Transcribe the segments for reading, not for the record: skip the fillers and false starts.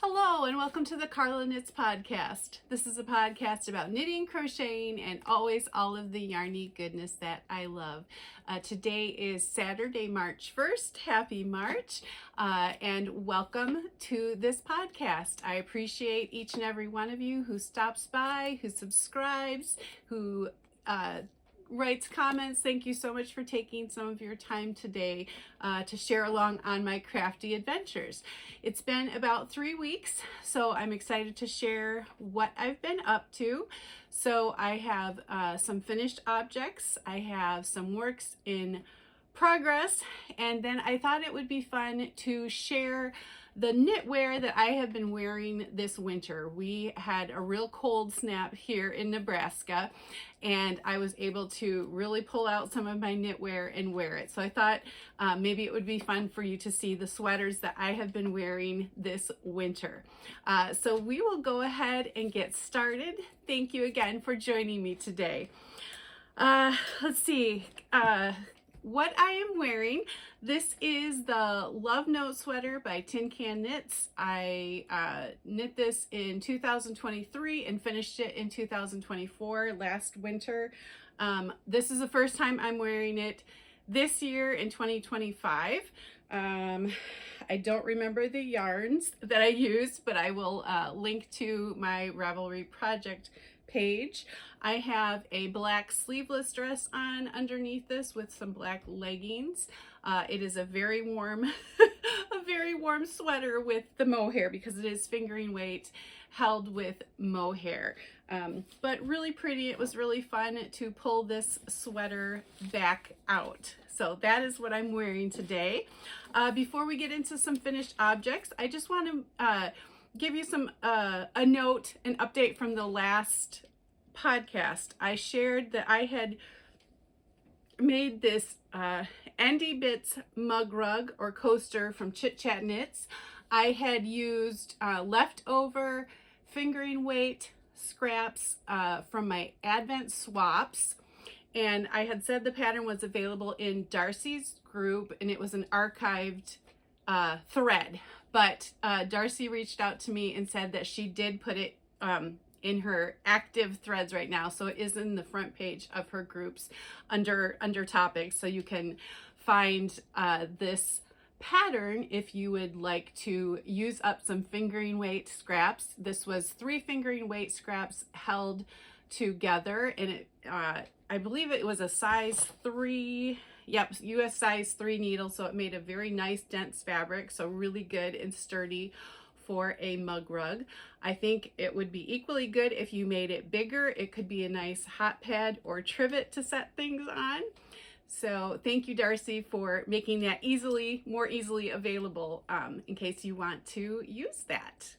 Hello and welcome to the Carla Knits podcast. This is a podcast about knitting, crocheting, and always all of the yarny goodness that I love. Today is Saturday, March 1st. Happy March and welcome to this podcast. I appreciate each and every one of you who stops by, who subscribes, who writes comments. Thank you so much for taking some of your time today to share along on my crafty adventures. It's been about 3 weeks, so I'm excited to share what I've been up to. So I have some finished objects, I have some works in progress, and then I thought it would be fun to share the knitwear that I have been wearing this winter. We had a real cold snap here in Nebraska, and I was able to really pull out some of my knitwear and wear it. So I thought maybe it would be fun for you to see the sweaters that I have been wearing this winter. So we will go ahead and get started. Thank you again for joining me today. Let's see. What I am wearing, this is the Love Note sweater by tincanknits. I knit this in 2023 and finished it in 2024, last winter. This is the first time I'm wearing it this year in 2025. I don't remember the yarns that I used, but I will link to my Ravelry project page. I have a black sleeveless dress on underneath this with some black leggings. It is a very warm, a very warm sweater with the mohair because it is fingering weight held with mohair. But really pretty. It was really fun to pull this sweater back out. So that is what I'm wearing today. Before we get into some finished objects, I just want to give you some a note, an update from the last podcast. I shared that I had made this Endy Bits mug rug or coaster from Chit Chat Knits. I had used leftover fingering weight scraps from my Advent swaps, and I had said the pattern was available in Darcy's group, and it was an archived thread. But Darcy reached out to me and said that she did put it in her active threads right now. So it is in the front page of her groups under topics. So you can find this pattern if you would like to use up some fingering weight scraps. This was 3 fingering weight scraps held together, and it I believe it was a size 3. Yep, US size 3 needle, so it made a very nice dense fabric, so really good and sturdy for a mug rug. I think it would be equally good if you made it bigger. It could be a nice hot pad or trivet to set things on. So thank you, Darcy, for making that more easily available in case you want to use that.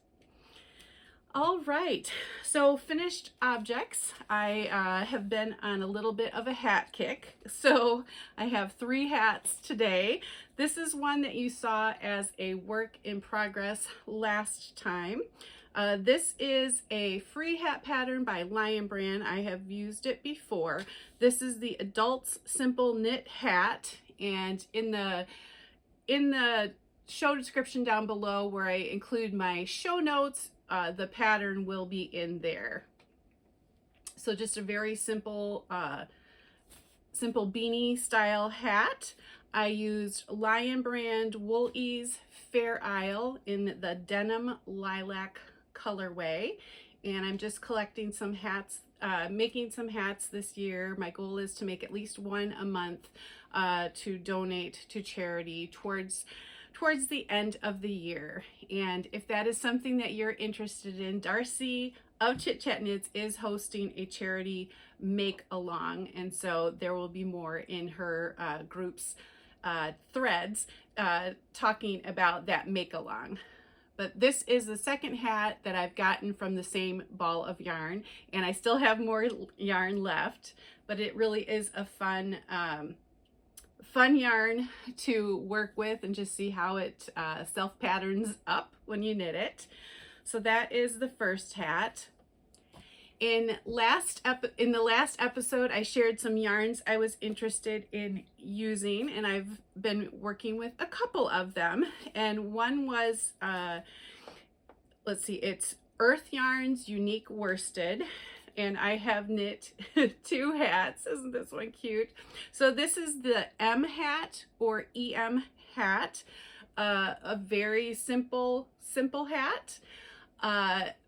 All right, so finished objects. I have been on a little bit of a hat kick. So I have 3 hats today. This is one that you saw as a work in progress last time. This is a free hat pattern by Lion Brand. I have used it before. This is the Adults Simple Knit hat, and in the show description down below where I include my show notes, the pattern will be in there. So just a very simple simple beanie style hat. I used Lion Brand Wool Ease Fair Isle in the denim lilac colorway, and I'm just collecting some hats, making some hats this year. My goal is to make at least one a month to donate to charity towards the end of the year. And if that is something that you're interested in, Darcy of Chit Chat Knits is hosting a charity make along, and so there will be more in her group's threads talking about that make along. But this is the second hat that I've gotten from the same ball of yarn, and I still have more yarn left, but it really is a fun yarn to work with and just see how it self patterns up when you knit it. So that is the first hat. In the last episode, I shared some yarns I was interested in using, and I've been working with a couple of them. And one was let's see, it's Urth Yarns Uneek Worsted, and I have knit 2 hats. Isn't this one cute? So this is the M hat or EM hat, a very simple hat.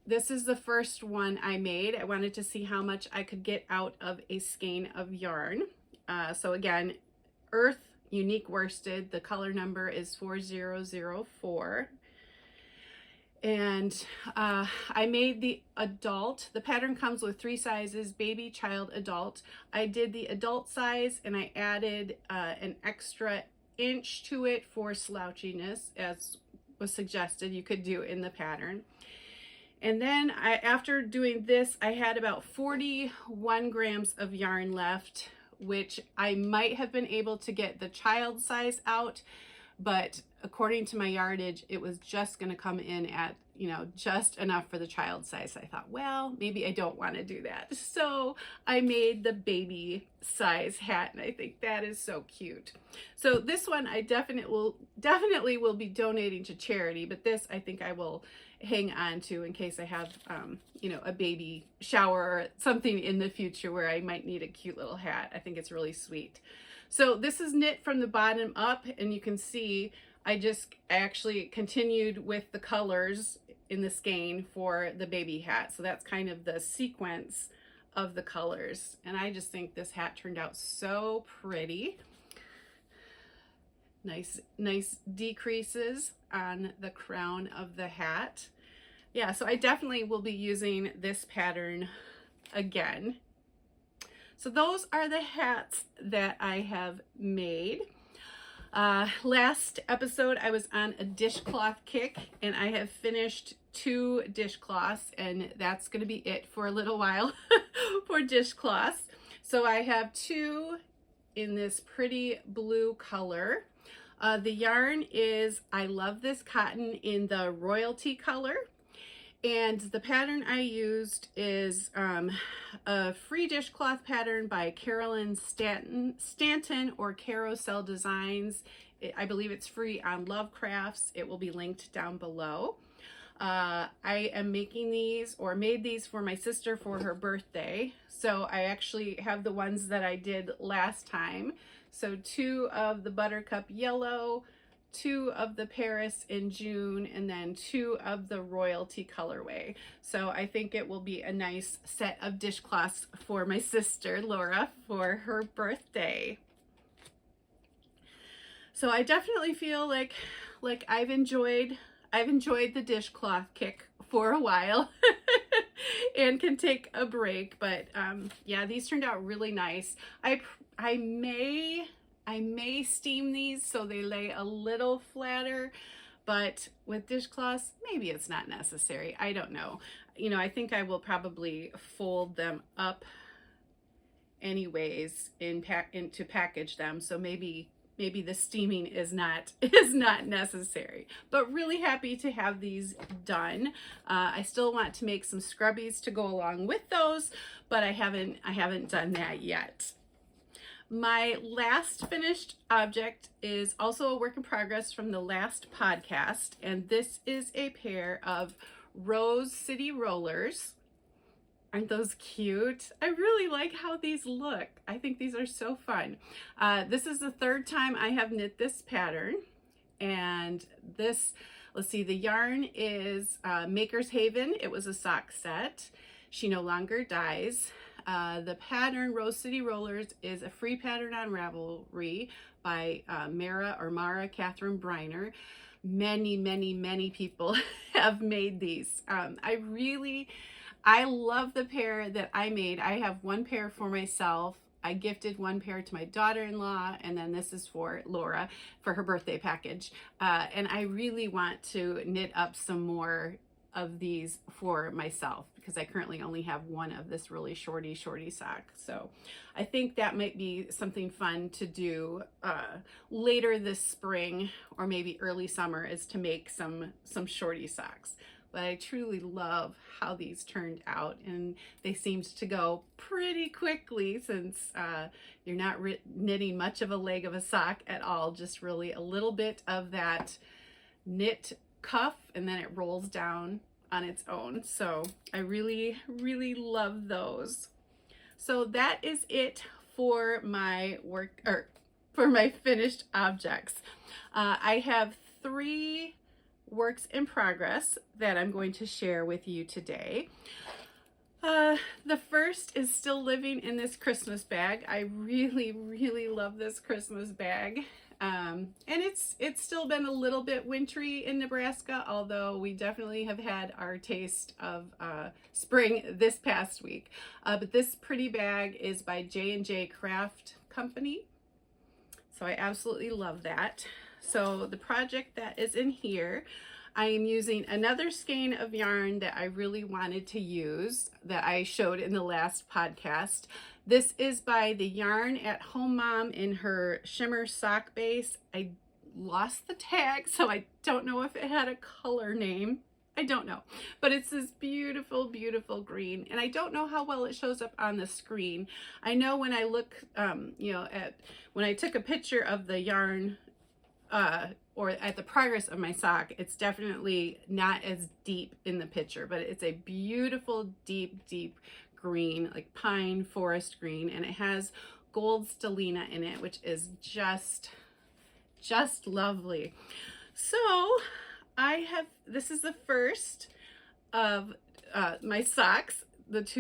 This is the first one I made. I wanted to see how much I could get out of a skein of yarn. So again, Urth Uneek Worsted, the color number is 4004. And I made the adult. The pattern comes with 3 sizes, baby, child, adult. I did the adult size and I added an extra inch to it for slouchiness, as was suggested you could do in the pattern. And then after doing this, I had about 41 grams of yarn left, which I might have been able to get the child size out, but according to my yardage, it was just going to come in at, you know, just enough for the child size. I thought, well, maybe I don't want to do that. So I made the baby size hat, and I think that is so cute. So this one I definitely will be donating to charity, but this I think I will hang on to in case I have, you know, a baby shower or something in the future where I might need a cute little hat. I think it's really sweet. So this is knit from the bottom up, and you can see I actually continued with the colors in the skein for the baby hat. So that's kind of the sequence of the colors. And I just think this hat turned out so pretty. Nice decreases on the crown of the hat. Yeah, so I definitely will be using this pattern again. So those are the hats that I have made. Last episode I was on a dishcloth kick, and I have finished 2 dishcloths, and that's going to be it for a little while for dishcloths. So I have 2 in this pretty blue color. The yarn is, I love this cotton in the royalty color. And the pattern I used is a free dishcloth pattern by Carolyn Stanton or Caroselle Designs. I believe it's free on Love Crafts. It will be linked down below. I am making these, or made these, for my sister for her birthday. So I actually have the ones that I did last time. So 2 of the Buttercup Yellow, 2 of the Paris in June, and then 2 of the Royalty colorway. So I think it will be a nice set of dishcloths for my sister Laura for her birthday. So I definitely feel like I've enjoyed the dishcloth kick for a while and can take a break, but yeah, these turned out really nice. I may steam these so they lay a little flatter, but with dishcloths, maybe it's not necessary. I don't know. You know, I think I will probably fold them up anyways to package them. So maybe the steaming is not necessary, but really happy to have these done. I still want to make some scrubbies to go along with those, but I haven't done that yet. My last finished object is also a work in progress from the last podcast, and this is a pair of Rose City rollers. Aren't those cute? I really like how these look. I think these are so fun. This is the 3rd time I have knit this pattern, and this, let's see, the yarn is Maker's Haven. It was a sock set. She no longer dyes. The pattern Rose City Rollers is a free pattern on Ravelry by Mara Catherine Bryner. Many people have made these. I love the pair that I made. I have 1 pair for myself. I gifted 1 pair to my daughter-in-law, and then this is for Laura for her birthday package. And I really want to knit up some more of these for myself because I currently only have 1 of this really shorty sock. So I think that might be something fun to do later this spring or maybe early summer, is to make some shorty socks. But I truly love how these turned out, and they seemed to go pretty quickly since you're not knitting much of a leg of a sock at all, just really a little bit of that knit cuff, and then it rolls down on its own. So I really, really love those. So that is it for my work, or for my finished objects. I have 3 works in progress that I'm going to share with you today. The first is still living in this Christmas bag. I really, really love this Christmas bag. And it's still been a little bit wintry in Nebraska, although we definitely have had our taste of spring this past week. But this pretty bag is by J&J Craft Company. So I absolutely love that. So the project that is in here, I am using another skein of yarn that I really wanted to use that I showed in the last podcast. This is by the Yarn at Home Mom in her shimmer sock base. I lost the tag, so I don't know if it had a color name. I don't know, but it's this beautiful, beautiful green, and I don't know how well it shows up on the screen. I know when I look, when I took a picture of the yarn, or at the progress of my sock, it's definitely not as deep in the picture, but it's a beautiful, deep, deep green, like pine forest green, and it has gold stellina in it, which is just lovely. So this is the first of my socks. This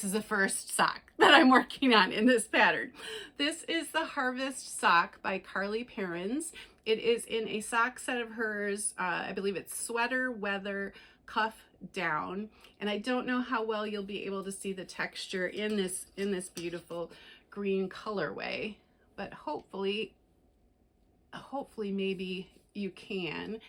is the first sock that I'm working on in this pattern. This is the Harvest sock by Carlie Perrins. It is in a sock set of hers. I believe it's sweater, weather, cuff, down. And I don't know how well you'll be able to see the texture in this beautiful green colorway, but hopefully maybe you can.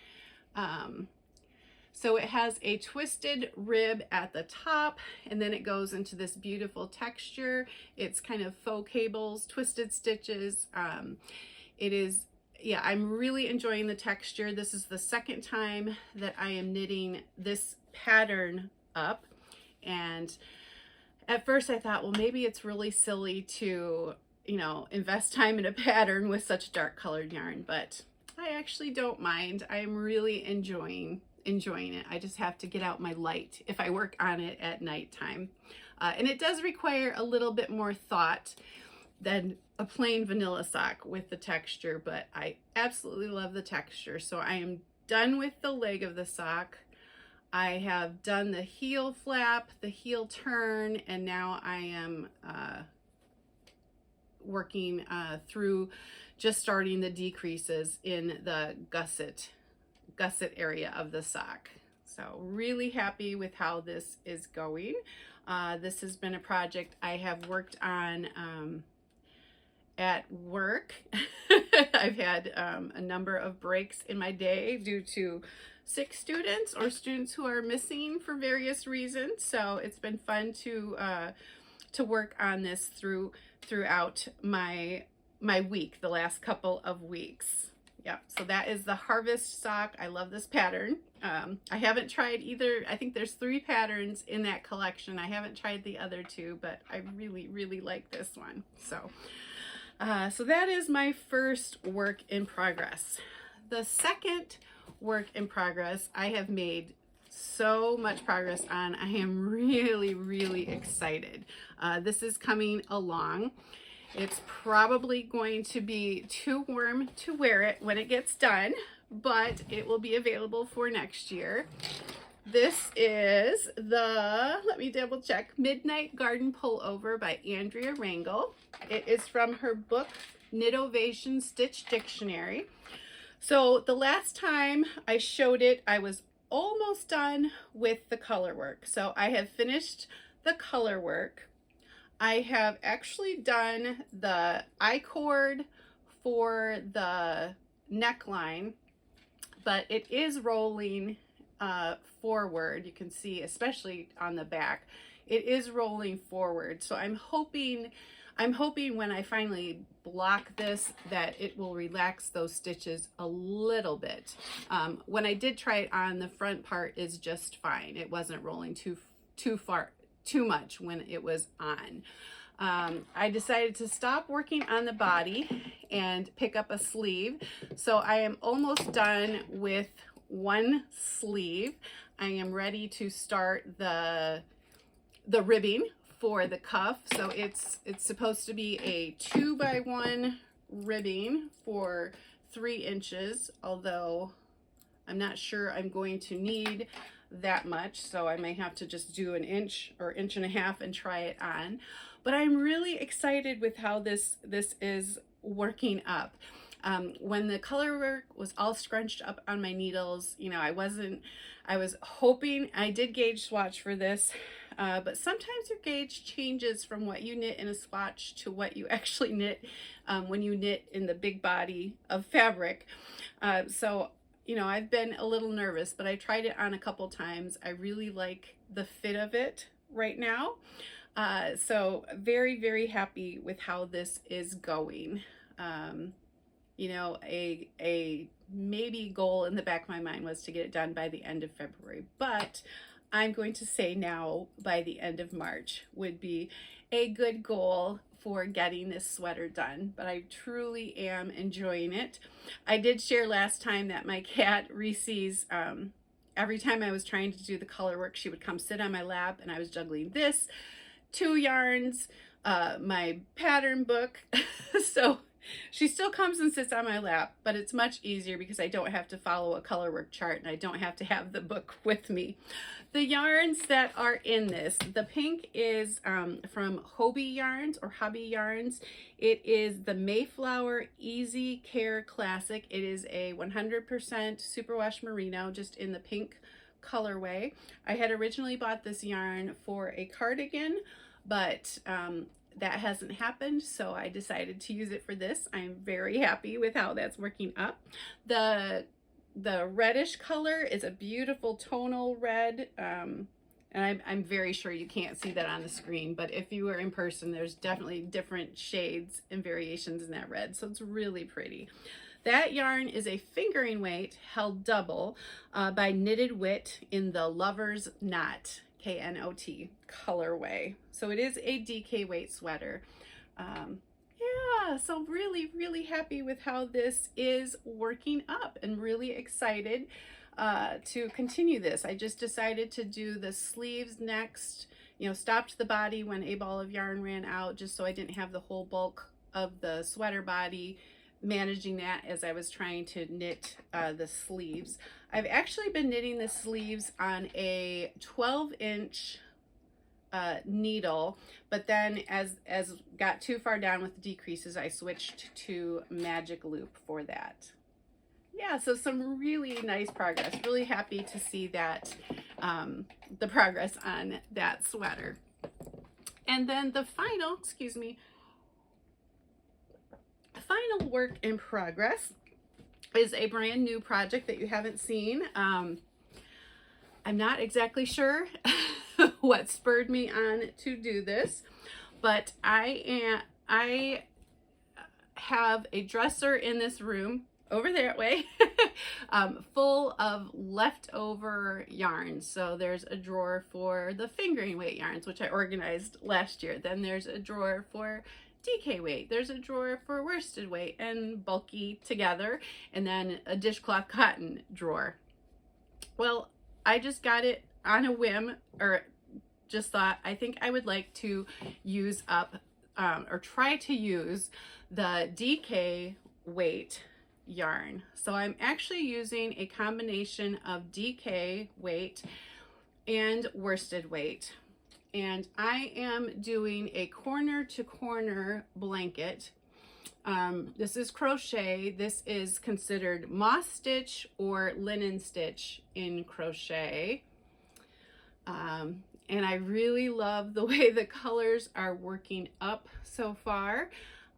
So it has a twisted rib at the top, and then it goes into this beautiful texture. It's kind of faux cables, twisted stitches. It is, yeah, I'm really enjoying the texture. This is the second time that I am knitting this pattern up. And at first I thought, well, maybe it's really silly to, invest time in a pattern with such dark colored yarn, but I actually don't mind. I'm really enjoying it. I just have to get out my light if I work on it at nighttime. And it does require a little bit more thought than a plain vanilla sock with the texture, but I absolutely love the texture. So I am done with the leg of the sock. I have done the heel flap, the heel turn, and now I am working through just starting the decreases in the gusset area of the sock. So really happy with how this is going. This has been a project I have worked on at work. I've had a number of breaks in my day due to sick students or students who are missing for various reasons. So it's been fun to work on this throughout my week, the last couple of weeks. Yeah, so that is the Harvest sock. I love this pattern. I haven't tried either. I think there's 3 patterns in that collection. I haven't tried the other 2, but I really, really like this one. So that is my first work in progress. The second work in progress I have made so much progress on. I am really, really excited. This is coming along. It's probably going to be too warm to wear it when it gets done, but it will be available for next year. This is the, let me double check, Midnight Garden Pullover by Andrea Rangel. It is from her book, Knitovation Stitch Dictionary. So the last time I showed it, I was almost done with the color work. So I have finished the color work. I have actually done the I-cord for the neckline, but it is rolling forward. You can see, especially on the back, it is rolling forward. So I'm hoping when I finally block this that it will relax those stitches a little bit. When I did try it on, the front part is just fine. It wasn't rolling too much when it was on. I decided to stop working on the body and pick up a sleeve. So I am almost done with one sleeve. I am ready to start the ribbing for the cuff. So it's supposed to be a 2x1 ribbing for 3 inches, although I'm not sure I'm going to need that much, so I may have to just do an inch or inch and a half and try it on. But I'm really excited with how this is working up. When the color work was all scrunched up on my needles, you know, I was hoping, I did gauge swatch for this, but sometimes your gauge changes from what you knit in a swatch to what you actually knit when you knit in the big body of fabric. So, you know, I've been a little nervous, but I tried it on a couple times. I really like the fit of it right now. So very, very happy with how this is going. You know, a maybe goal in the back of my mind was to get it done by the end of February, but I'm going to say now by the end of March would be a good goal for getting this sweater done. But I truly am enjoying it. I did share last time that my cat Reese's, every time I was trying to do the color work, she would come sit on my lap and I was juggling this, 2 yarns, my pattern book. So she still comes and sits on my lap, but it's much easier because I don't have to follow a color work chart and I don't have to have the book with me. The yarns that are in this, the pink is from Hobie Yarns or Hobby Yarns. It is the Mayflower Easy Care Classic. It is a 100% superwash merino, just in the pink colorway. I had originally bought this yarn for a cardigan, but that hasn't happened, so I decided to use it for this. I'm very happy with how that's working up. The reddish color is a beautiful tonal red, and I'm very sure you can't see that on the screen, but if you were in person, there's definitely different shades and variations in that red, so it's really pretty. That yarn is a fingering weight held double by Knitted Wit in the Lover's Knot, K-N-O-T colorway. So it is a DK weight sweater. Yeah, so really, really happy with how this is working up and really excited to continue this. I just decided to do the sleeves next, you know, stopped the body when a ball of yarn ran out, just so I didn't have the whole bulk of the sweater body managing that as I was trying to knit the sleeves. I've actually been knitting the sleeves on a 12-inch needle, but then as got too far down with the decreases, I switched to magic loop for that. Yeah, so some really nice progress. Really happy to see that, the progress on that sweater. And then the final, excuse me, final work in progress is a brand new project that you haven't seen. I'm not exactly sure what spurred me on to do this, but I have a dresser in this room over that way full of leftover yarns. So there's a drawer for the fingering weight yarns, which I organized last year. Then there's a drawer for DK weight, there's a drawer for worsted weight and bulky together, and then a dishcloth cotton drawer. Well, I just got it on a whim, or just thought I think I would like to use up or try to use the DK weight yarn. So I'm actually using a combination of DK weight and worsted weight. And I am doing a corner to corner blanket. This is crochet. This is considered moss stitch or linen stitch in crochet. And I really love the way the colors are working up so far.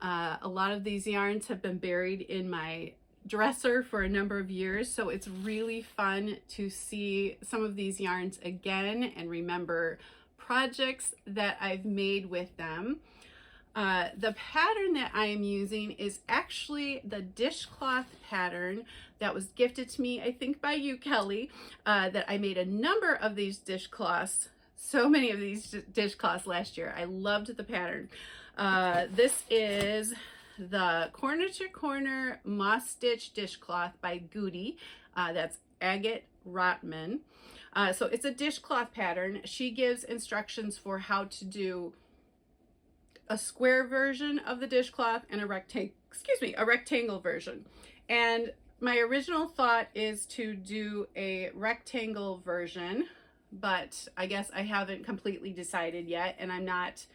A lot of these yarns have been buried in my dresser for a number of years, so it's really fun to see some of these yarns again and remember projects that I've made with them. The pattern that I am using is actually the dishcloth pattern that was gifted to me, I think by you, Kelly, that I made a number of these dishcloths, so many of these dishcloths last year. I loved the pattern. This is the Corner to Corner Moss Stitch Dishcloth by Goody. That's Agate Rotman. So it's a dishcloth pattern. She gives instructions for how to do a square version of the dishcloth and a rectangle version. And my original thought is to do a rectangle version, but I guess I haven't completely decided yet, and I'm not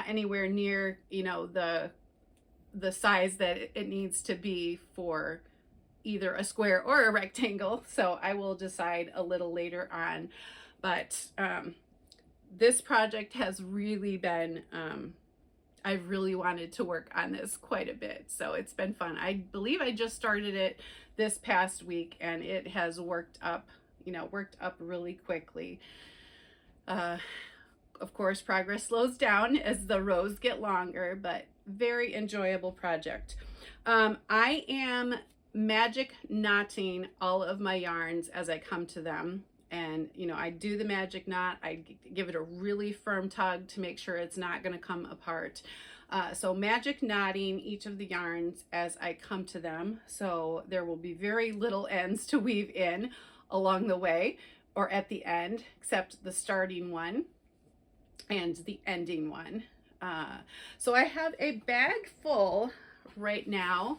anywhere near, you know, the size that it needs to be for either a square or a rectangle. So I will decide a little later on. But this project has really been, I've really wanted to work on this quite a bit. So it's been fun. I believe I just started it this past week, and it has worked up really quickly. Of course, progress slows down as the rows get longer, but very enjoyable project. I am magic knotting all of my yarns as I come to them. And, you know, I do the magic knot. I give it a really firm tug to make sure it's not going to come apart. So magic knotting each of the yarns as I come to them. So there will be very little ends to weave in along the way or at the end, except the starting one and the ending one. So I have a bag full right now.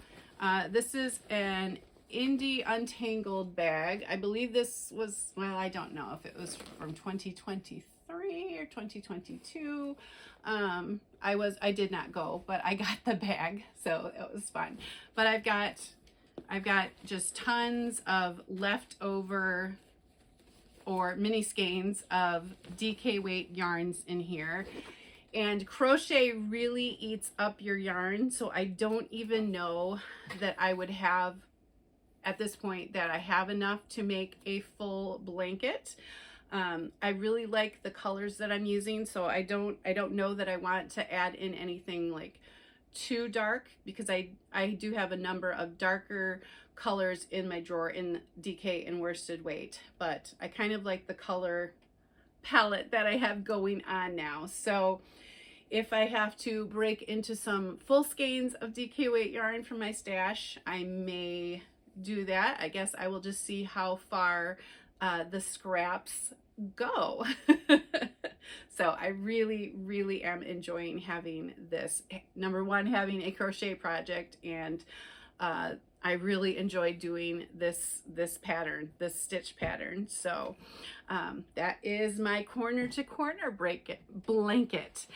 This is an Indie Untangled bag. I believe this was, well, I don't know if it was from 2023 or 2022. I did not go, but I got the bag, so it was fun. But I've got just tons of leftover or mini skeins of DK weight yarns in here. And crochet really eats up your yarn, so I don't even know that I would have, at this point, that I have enough to make a full blanket. I really like the colors that I'm using, so I don't know that I want to add in anything like too dark, because I do have a number of darker colors in my drawer in DK and worsted weight, but I kind of like the color palette that I have going on now. So if I have to break into some full skeins of DK weight yarn from my stash, I may do that. I guess I will just see how far the scraps go. So I really, really am enjoying having this. Number one, having a crochet project, and I really enjoy doing this pattern, this stitch pattern. So that is my corner to corner blanket.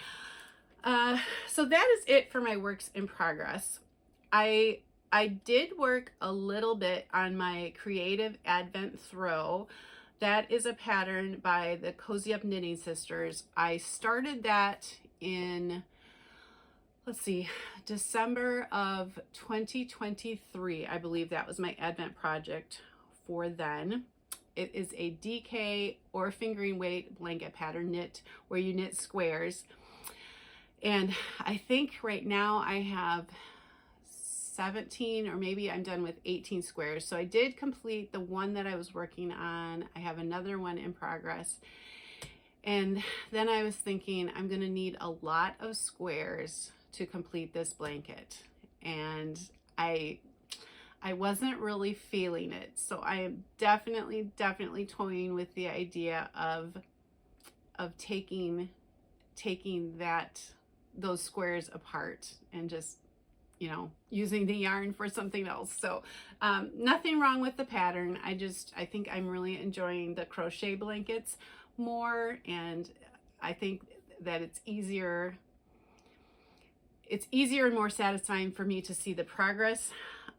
So that is it for my works in progress. I did work a little bit on my Creative Advent Throw. That is a pattern by the Cozy Up Knitting Sisters. I started that in, let's see, December of 2023. I believe that was my Advent project for then. It is a DK or fingering weight blanket pattern knit where you knit squares. And I think right now I have 17, or maybe I'm done with 18 squares. So I did complete the one that I was working on. I have another one in progress. And then I was thinking I'm going to need a lot of squares to complete this blanket. And I wasn't really feeling it. So I am definitely toying with the idea of taking those squares apart and just, you know, using the yarn for something else. So nothing wrong with the pattern. I think I'm really enjoying the crochet blankets more, and I think that it's easier and more satisfying for me to see the progress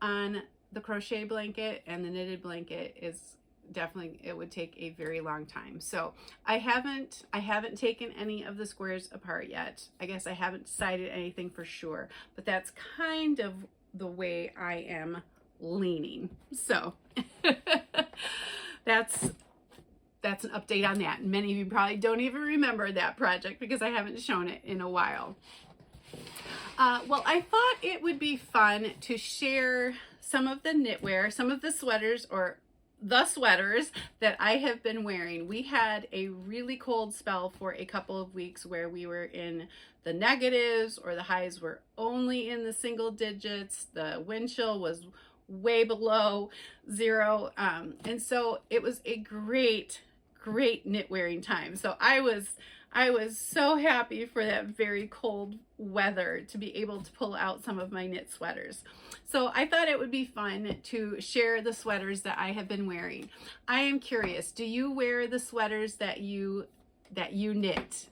on the crochet blanket, and the knitted blanket is definitely, it would take a very long time. So I haven't taken any of the squares apart yet. I guess I haven't decided anything for sure, but that's kind of the way I am leaning. So that's an update on that. Many of you probably don't even remember that project because I haven't shown it in a while. Well, I thought it would be fun to share some of the knitwear, some of the sweaters or the sweaters that I have been wearing. We had a really cold spell for a couple of weeks where we were in the negatives, or the highs were only in the single digits. The wind chill was way below zero. And so it was a great knit wearing time. So I was so happy for that very cold weather to be able to pull out some of my knit sweaters. So I thought it would be fun to share the sweaters that I have been wearing. I am curious, do you wear the sweaters that you knit?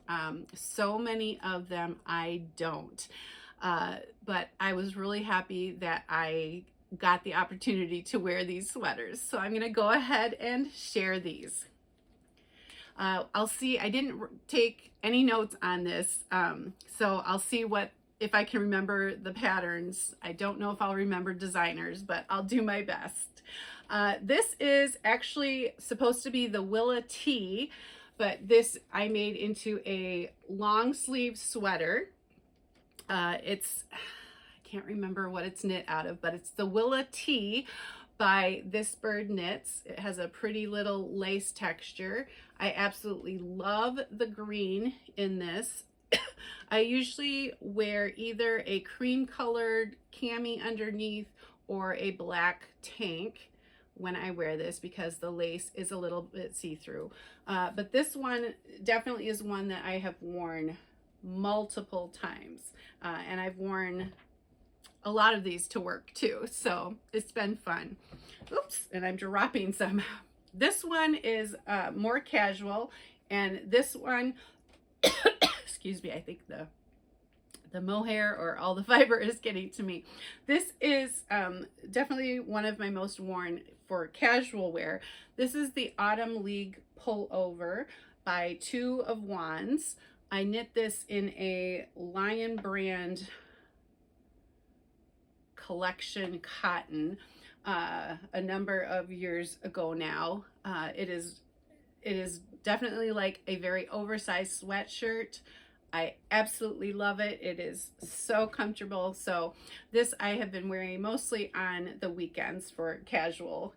So many of them I don't. But I was really happy that I got the opportunity to wear these sweaters. So I'm gonna go ahead and share these. I'll see, I didn't take any notes on this, so I'll see if I can remember the patterns. I don't know if I'll remember designers, but I'll do my best. This is actually supposed to be the Willa tee, but this I made into a long sleeve sweater. I can't remember what it's knit out of, but it's the Willa tee by This Bird Knits. It has a pretty little lace texture. I absolutely love the green in this. I usually wear either a cream colored cami underneath or a black tank when I wear this, because the lace is a little bit see-through. But this one definitely is one that I have worn multiple times, and I've worn a lot of these to work too, so it's been fun. Oops, and I'm dropping some. This one is more casual, and this one, excuse me, I think the mohair or all the fiber is getting to me. This is definitely one of my most worn for casual wear. This is the Autumn League Pullover by Two of Wands. I knit this in a Lion brand collection cotton a number of years ago now. It is definitely like a very oversized sweatshirt. I absolutely love it. It is so comfortable. So this I have been wearing mostly on the weekends for casual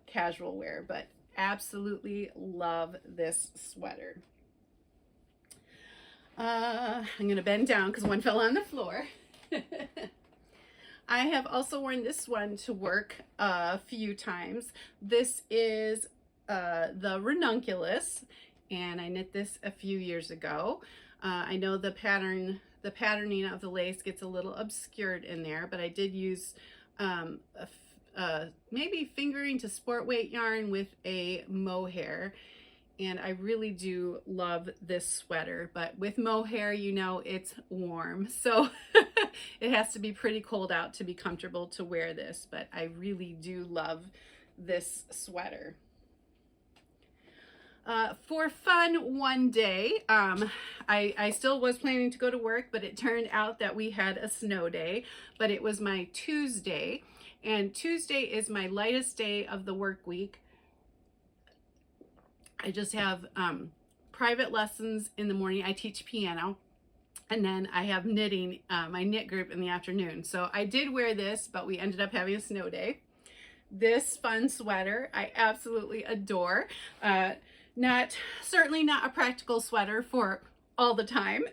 wear, but absolutely love this sweater. I'm gonna bend down because one fell on the floor. I have also worn this one to work a few times. This is the Ranunculus, and I knit this a few years ago. I know the patterning of the lace gets a little obscured in there, but I did use maybe fingering to sport weight yarn with a mohair. And I really do love this sweater, but with mohair, you know, it's warm. So it has to be pretty cold out to be comfortable to wear this, but I really do love this sweater. For fun one day, I still was planning to go to work, but it turned out that we had a snow day, but it was my Tuesday, and Tuesday is my lightest day of the work week. I just have private lessons in the morning. I teach piano, and then I have knitting, my knit group in the afternoon. So I did wear this, but we ended up having a snow day. This fun sweater I absolutely adore. Certainly not a practical sweater for all the time,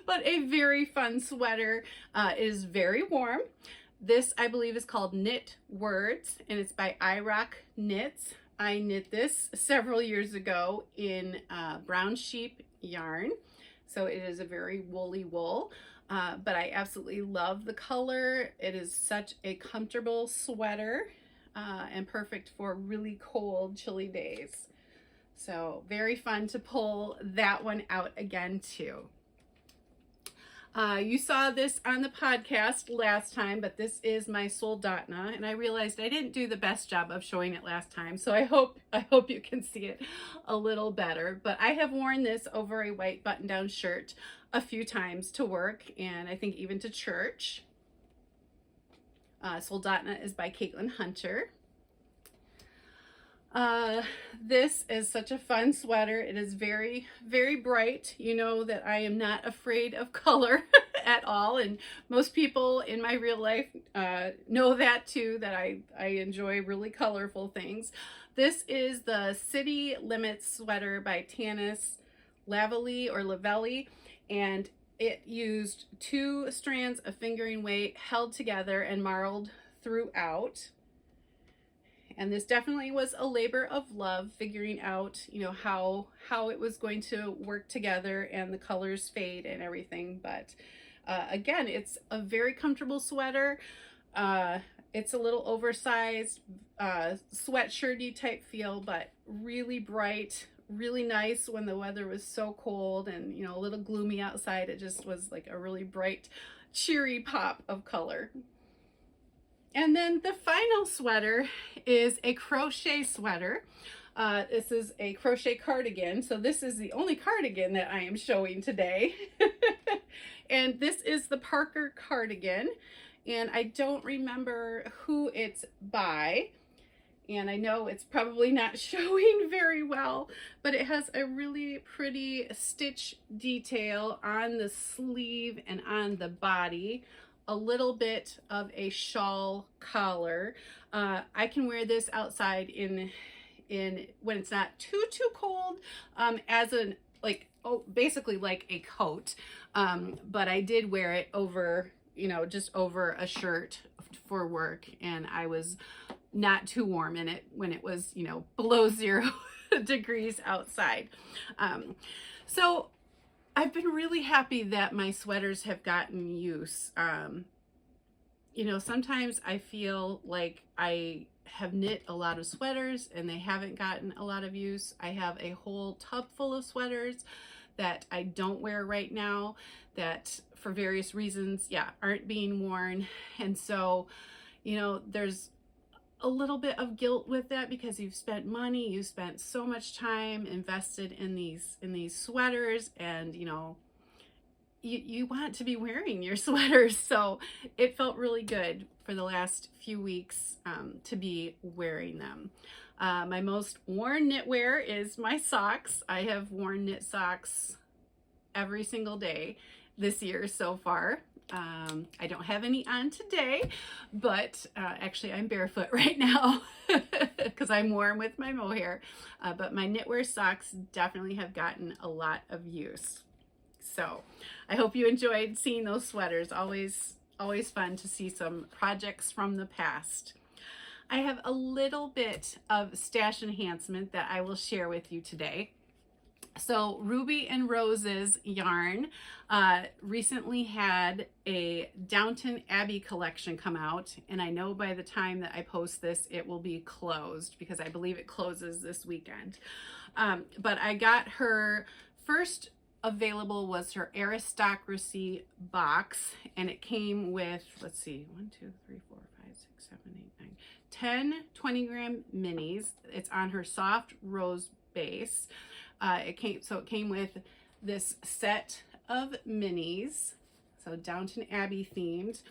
but a very fun sweater. It is very warm. This I believe is called Knit Words, and it's by Carla Knits. I knit this several years ago in brown sheep yarn, so it is a very woolly wool, but I absolutely love the color. It is such a comfortable sweater and perfect for really cold, chilly days. So very fun to pull that one out again too. You saw this on the podcast last time, but this is my Soldatna, and I realized I didn't do the best job of showing it last time, so I hope you can see it a little better. But I have worn this over a white button-down shirt a few times to work, and I think even to church. Soldatna is by Caitlin Hunter. This is such a fun sweater. It is very, very bright. You know that I am not afraid of color at all. And most people in my real life know that too, that I enjoy really colorful things. This is the City Limits sweater by Tanis Lavelli, and it used 2 strands of fingering weight held together and marled throughout. And this definitely was a labor of love, figuring out, you know, how it was going to work together and the colors fade and everything. But again, it's a very comfortable sweater. It's a little oversized, sweatshirty type feel, but really bright, really nice when the weather was so cold and, you know, a little gloomy outside. It just was like a really bright, cheery pop of color. And then the final sweater is a crochet sweater. This is a crochet cardigan. So this is the only cardigan that I am showing today. And this is the Parker cardigan. And I don't remember who it's by. And I know it's probably not showing very well, but it has a really pretty stitch detail on the sleeve and on the body. A little bit of a shawl collar. I can wear this outside in when it's not too cold, as an basically like a coat. But I did wear it over, you know, just over a shirt for work, and I was not too warm in it when it was, you know, below 0 degrees outside. So I've been really happy that my sweaters have gotten use. You know, sometimes I feel like I have knit a lot of sweaters and they haven't gotten a lot of use. I have a whole tub full of sweaters that I don't wear right now, that for various reasons, aren't being worn. And so, you know, there's a little bit of guilt with that, because you've spent money, you've spent so much time invested in these sweaters, and you know, you want to be wearing your sweaters. So it felt really good for the last few weeks to be wearing them. My most worn knitwear is my socks. I have worn knit socks every single day this year so far. I don't have any on today, but actually I'm barefoot right now because I'm warm with my mohair. But my knitwear socks definitely have gotten a lot of use. So I hope you enjoyed seeing those sweaters. Always fun to see some projects from the past. I have a little bit of stash enhancement that I will share with you today. So Ruby and Rose's yarn recently had a Downton Abbey collection come out, and I know by the time that I post this it will be closed, because I believe it closes this weekend. But I got her first available was her aristocracy box, and it came with, let's see, 1 2 3 4 5 6 7 8 9 10 20-gram minis. It's on her soft rose base. It came with this set of minis, so Downton Abbey themed,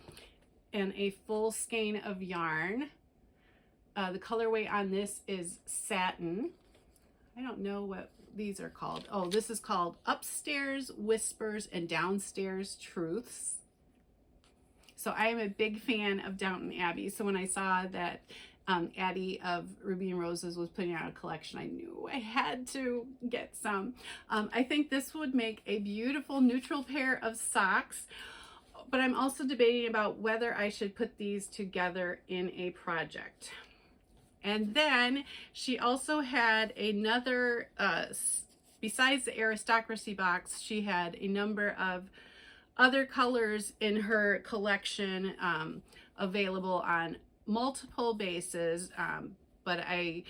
and a full skein of yarn. The colorway on this is satin. I don't know what these are called. Oh, this is called Upstairs Whispers and Downstairs Truths. So I am a big fan of Downton Abbey. So when I saw that Addie of Ruby and Roses was putting out a collection, I knew I had to get some. I think this would make a beautiful neutral pair of socks, but I'm also debating about whether I should put these together in a project. And then she also had another, besides the aristocracy box, she had a number of other colors in her collection available on multiple bases, but I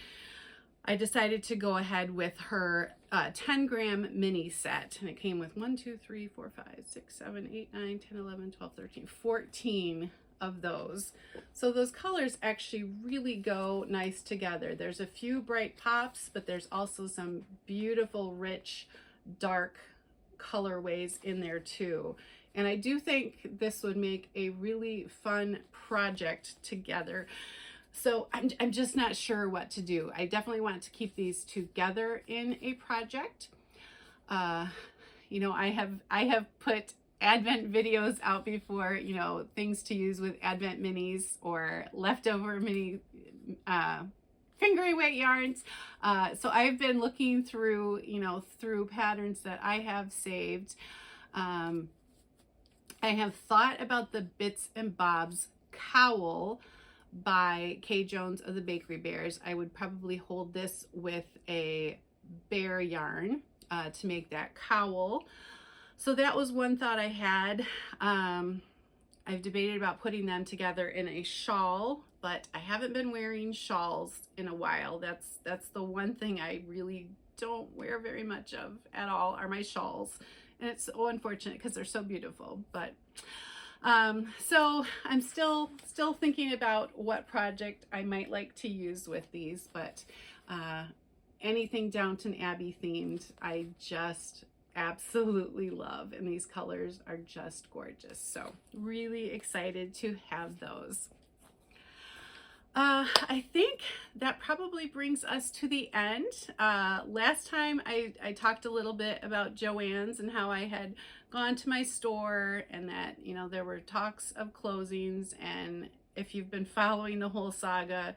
decided to go ahead with her 10-gram mini set, and it came with 1 2 3 4 5 6 7 8 9 10 11 12 13 14 of those. So those colors actually really go nice together. There's a few bright pops, but there's also some beautiful rich dark colorways in there too. And I do think this would make a really fun project together. So I'm just not sure what to do. I definitely want to keep these together in a project. You know, I have put Advent videos out before, you know, things to use with Advent minis or leftover mini fingering weight yarns. So I've been looking through, you know, through patterns that I have saved. I have thought about the Bits and Bobs cowl by Kay Jones of the Bakery Bears. I would probably hold this with a bear yarn to make that cowl. So that was one thought I had. I've debated about putting them together in a shawl, but I haven't been wearing shawls in a while. That's the one thing I really don't wear very much of at all, are my shawls. And it's so unfortunate because they're so beautiful. But so I'm still thinking about what project I might like to use with these, but anything Downton Abbey themed, I just absolutely love, and these colors are just gorgeous. So really excited to have those. I think that probably brings us to the end. Last time I talked a little bit about Joann's and how I had gone to my store and that, you know, there were talks of closings. And if you've been following the whole saga,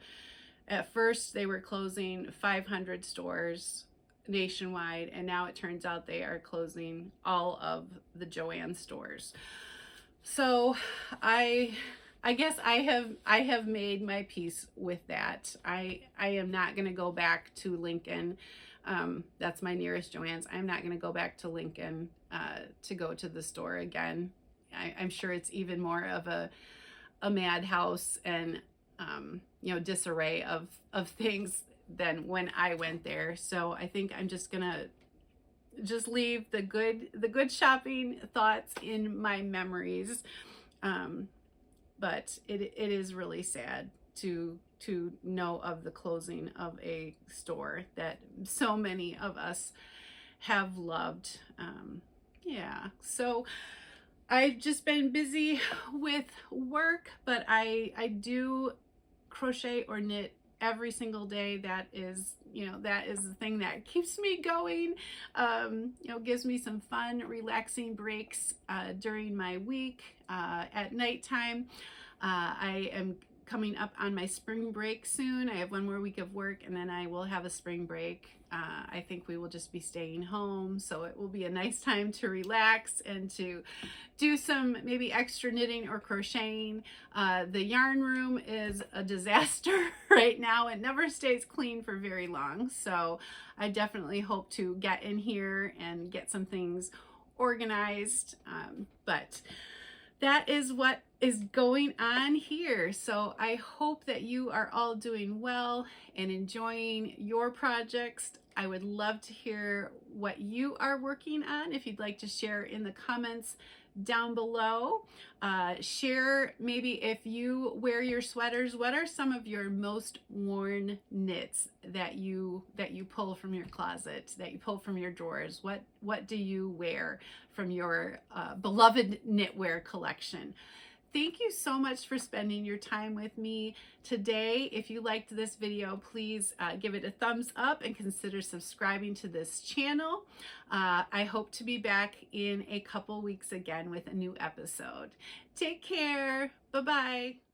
at first they were closing 500 stores nationwide, and now it turns out they are closing all of the Joann stores. So I guess I have made my peace with that. I am not going to go back to Lincoln. That's my nearest Joann's. I'm not going to go back to Lincoln to go to the store again. I'm sure it's even more of a madhouse and you know, disarray of things than when I went there. So I think I'm just gonna leave the good shopping thoughts in my memories. But it is really sad to know of the closing of a store that so many of us have loved. Yeah, so I've just been busy with work, but I do crochet or knit every single day. That is, you know, that is the thing that keeps me going, you know, gives me some fun, relaxing breaks during my week at nighttime. I am coming up on my spring break soon. I have one more week of work and then I will have a spring break. I think we will just be staying home, so it will be a nice time to relax and to do some maybe extra knitting or crocheting. The yarn room is a disaster right now. It never stays clean for very long, so I definitely hope to get in here and get some things organized. But that is what is going on here. So I hope that you are all doing well and enjoying your projects. I would love to hear what you are working on. If you'd like to share in the comments down below, share maybe if you wear your sweaters, what are some of your most worn knits that you pull from your closet, that you pull from your drawers? What do you wear from your beloved knitwear collection? Thank you so much for spending your time with me today. If you liked this video, please give it a thumbs up and consider subscribing to this channel. I hope to be back in a couple weeks again with a new episode. Take care. Bye-bye.